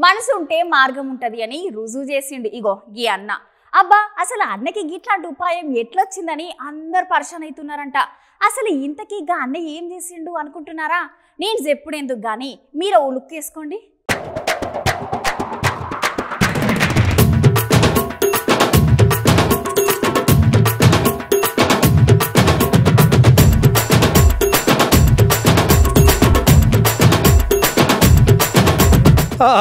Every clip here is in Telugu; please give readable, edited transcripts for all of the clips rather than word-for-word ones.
మనసు ఉంటే మార్గం ఉంటది అని రుజువు చేసిండు ఇగో గీ అన్న. అబ్బా అసలు అన్నకి గిట్లాంటి ఉపాయం ఎట్లొచ్చిందని అందరు పరిశాన్ అవుతున్నారంట. అసలు ఇంతకీ గా అన్న ఏం చేసిండు అనుకుంటున్నారా? నేను చెప్పుడెందుకు గాని మీరు ఓ లుక్ వేసుకోండి.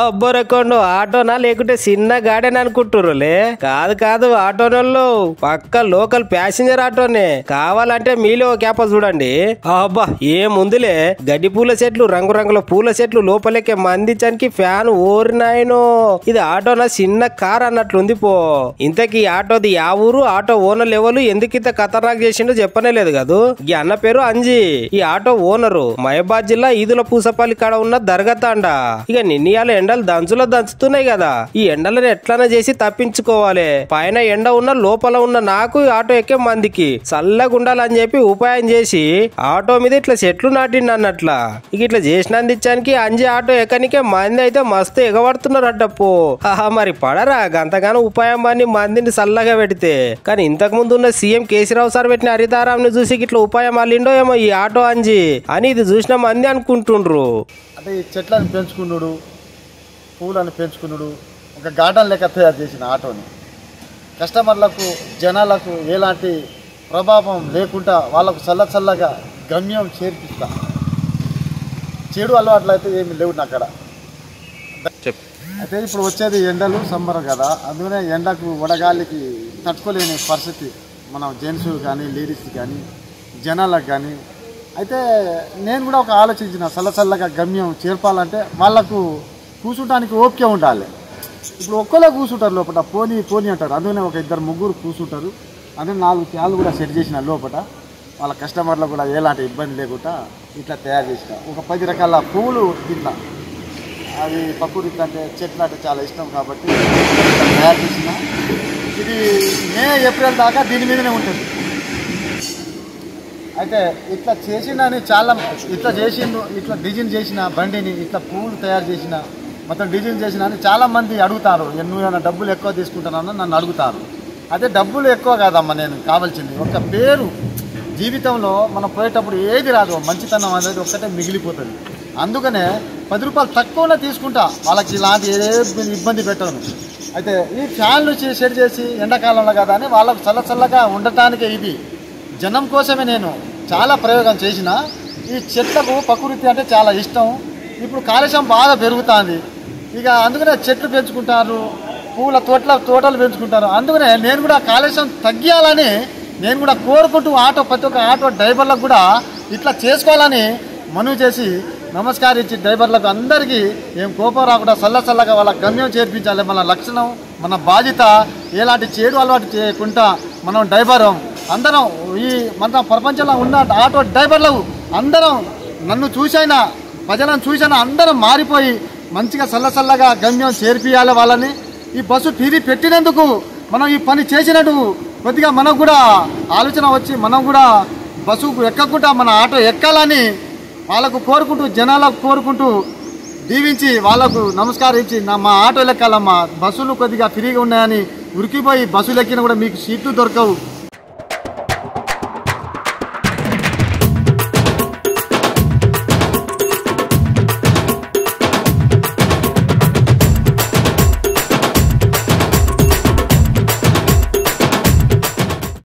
అబ్బరకొండు ఆటోనా లేకుంటే చిన్న గాడని అనుకుంటుర్రులే. కాదు కాదు, ఆటోనోళ్ళు పక్క లోకల్ ప్యాసింజర్ ఆటోనే. కావాలంటే మీలో క్యాప చూడండి. అబ్బా ఏముందిలే, గడ్డి పూల చెట్లు, రంగురంగుల పూల చెట్లు, లోపలికే మందించడానికి ఫ్యాన్ ఓరినాయనో. ఇది ఆటోనా చిన్న కార్ అన్నట్లుంది పో. ఇంతకీ ఆటోది యా ఊరు, ఆటో ఓనర్ ఎవరు, ఎందుకు ఇంత ఖతర్నాక్ చేసిండో చెప్పనే లేదు కదూ. ఈ అన్న పేరు అంజీ. ఈ ఆటో ఓనరు మహబాద్ జిల్లా ఈదుల పూసపల్లి కాడ ఉన్న దర్గతాండ. ఇక నిన్నయాల ఎండలు దంచులో దంచుతున్నాయి కదా, ఈ ఎండలను ఎట్లనే చేసి తప్పించుకోవాలి. పైన ఎండ ఉన్న లోపల ఉన్న నాకు ఆటో ఎక్కే మందికి చల్లగా ఉండాలని చెప్పి ఉపాయం చేసి ఆటో మీద ఇట్లా చెట్లు నాటిండి అన్నట్లా. ఇక ఇట్లా చేసినందించానికి అంజి ఆటో ఎక్కనికే మంది అయితే మస్తు ఎగబడుతున్నారట పో. మరి పడరా గంతగానో ఉపాయం అని మందిని చల్లగా పెడితే. కానీ ఇంతకు ముందు ఉన్న సీఎం కేసీరావు సార్ పెట్టిన హరితారాంని చూసి ఇట్లా ఉపాయం అల్లిండో ఏమో ఈ ఆటో అంజి అని ఇది చూసిన మంది అనుకుంటుండ్రు. అంటే ఈ చెట్లను పెంచుకున్నాడు, పూలను పెంచుకున్నాడు, ఒక గార్డెన్ లెక్క తయారు చేసిన ఆటోని కస్టమర్లకు జనాలకు ఎలాంటి ప్రభావం లేకుండా వాళ్ళకు చల్లగా గమ్యం చేర్పిస్తా. చెడు అలవాట్లు అయితే ఏమి లేవు నా అక్కడ. అయితే ఇప్పుడు వచ్చేది ఎండలు సమ్మర్ కదా, అందుకనే ఎండకు వడగాలికి తట్టుకోలేని పరిస్థితి మనం జెంట్స్ కానీ లేడీస్ కానీ జనాలకు కానీ. అయితే నేను కూడా ఒక ఆలోచించిన, చల్లగా గమ్యం చేర్పాలంటే వాళ్ళకు కూర్చుంటానికి ఓపిక ఉండాలి. ఇప్పుడు ఒక్కలో కూర్చుంటారు లోపల, పోనీ అంటారు. అందుకనే ఒక ఇద్దరు ముగ్గురు కూర్చుంటారు. అందుకని 4 ఫ్యాన్లు కూడా సెట్ చేసిన లోపల వాళ్ళ కస్టమర్లకు కూడా ఎలాంటి ఇబ్బంది లేకుండా ఇట్లా తయారు చేసిన. ఒక 10 రకాల పువ్వులు దీంట్లో, అవి ప్రకృతి అంటే చెట్లు అంటే చాలా ఇష్టం కాబట్టి తయారు చేసిన. ఇది మే ఏప్రిల్ దాకా దీని మీదనే ఉంటుంది. అయితే ఇట్లా చేసిండని చాలా ఇట్లా చేసిండు, ఇట్లా డిజైన్ చేసిన బండిని, ఇట్లా పువ్వులు తయారు చేసిన, మొత్తం డిజైన్ చేసిన అని చాలామంది అడుగుతారు. నువ్వు ఏమైనా డబ్బులు ఎక్కువ తీసుకుంటున్నానని నన్ను అడుగుతారు. అదే డబ్బులు ఎక్కువ కాదమ్మా, నేను కావాల్సింది ఒక పేరు. జీవితంలో మనం పోయేటప్పుడు ఏది రాదు, మంచితనం అనేది ఒక్కటే మిగిలిపోతుంది. అందుకనే 10 రూపాయలు తక్కువనే తీసుకుంటా, వాళ్ళకి ఇలాంటి ఏ ఇబ్బంది పెట్టను. అయితే ఈ ఫ్యాన్లు సెట్ చేసి ఎండాకాలంలో కదా అని వాళ్ళకు చల్లగా ఉండటానికే ఇది జనం కోసమే నేను చాలా ప్రయోగం చేసిన. ఈ చెట్లకు ప్రకృతి అంటే చాలా ఇష్టం. ఇప్పుడు కాలుష్యం బాగా పెరుగుతుంది. ఇక అందుకనే చెట్లు పెంచుకుంటారు, పూల తోటలు పెంచుకుంటారు. అందుకనే నేను కూడా కాలుష్యం తగ్గియాలని నేను కూడా కోరుకుంటూ ప్రతి ఒక్క ఆటో డ్రైవర్లకు కూడా ఇట్లా చేసుకోవాలని మనవి చేసి నమస్కరించి డ్రైవర్లకు అందరికీ ఏం కోపం రాకుండా చల్లగా వాళ్ళ గమ్యం చేర్పించాలి. మన లక్షణం, మన బాధ్యత. ఎలాంటి చెడు అలవాటు చేయకుండా మనం డ్రైవర్ అందరం ఈ మన ప్రపంచంలో ఉన్న ఆటో డ్రైవర్లు అందరం నన్ను చూసైనా ప్రజలను చూసైనా అందరం మారిపోయి మంచిగా చల్లగా గమ్యం చేర్పియాలి వాళ్ళని. ఈ బస్సు తిరిగి పెట్టినందుకు, మనం ఈ పని చేసినందుకు కొద్దిగా మనకు కూడా ఆలోచన వచ్చి మనం కూడా బస్సుకు ఎక్కకుండా మన ఆటో ఎక్కాలని వాళ్ళకు కోరుకుంటూ, జనాలకు కోరుకుంటూ దీవించి వాళ్ళకు నమస్కరించి మా ఆటోలు ఎక్కాలమ్మా, బస్సులు కొద్దిగా ఫ్రీగా ఉన్నాయని ఉరికిపోయి బస్సులు ఎక్కినా కూడా మీకు సీట్లు దొరకవు.